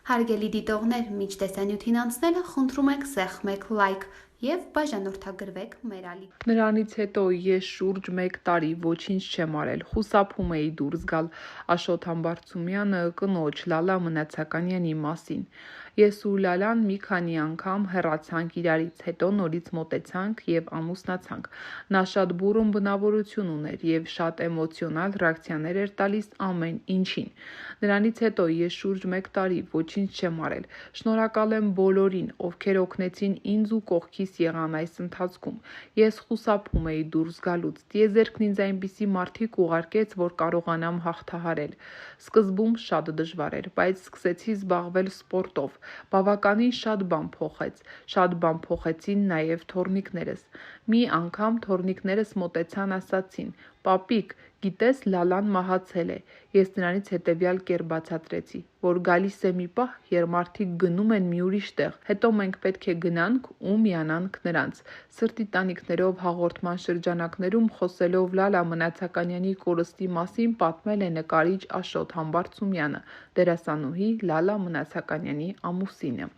Հարգելի դիտողներ, մինչ տեսանյութին անցնելը խնդրում ենք սեղմեք լայք և բաժանորդագրվեք մեր ալիք։ Նրանից հետո ես շուրջ 1 տարի ոչինչ չեմ արել, խուսափում էի դուրս գալ Աշոտ Համբարձումյանը կնոջ Լալա Մնացականյանի մասին։ Ես ու Լալան մի քանի անգամ հեռացանք իրարից, հետո նորից մոտեցանք և ամուսնացանք։ Նա շատ բուռն բնավորություն ուներ և շատ էմոցիոնալ ռեակցիաներ էր տալիս ամեն ինչին։ Նրանից հետո ես շուրջ 1 տարի ոչինչ չեմ արել։ Շնորհակալ եմ բոլորին, ովքեր օգնեցին ինձ ու կողքիս եղան այս ընթացքում։ Ես խուսափում էի դուրս գալուց։ Տիեզերքն ինձ այնպիսի մարդիկ ուղարկեց, որ կարողանամ հաղթահարել։ Սկզբում շատ դժվար էր, բայց սկսեցի զբաղվել սպորտով։ Բավականին շատ բան փոխեց։ Շատ բան փոխեցին նաև թոռնիկներս։ Մի անգամ թոռնիկներս մոտեցան, ասացին. «Պապիկ, գիտես Լալան մահացել է»։ Ես նրանից հետևյալ կերպ բացատրեցի, որ գալիս է մի պահ, երբ մարդիկ գնում են մի ուրիշ տեղ, հետո մենք պետք է գնանք ու միանանք նրանց։ Սրտի տանիքներով հաղորդման շրջանակներում խոսելով Լալա Մնացականյանի կորստի մասին պատմել է նկարիչ Աշոտ Համբարձումյանը, դերասանուհի Լալա Մնացականյանի ամուսինը։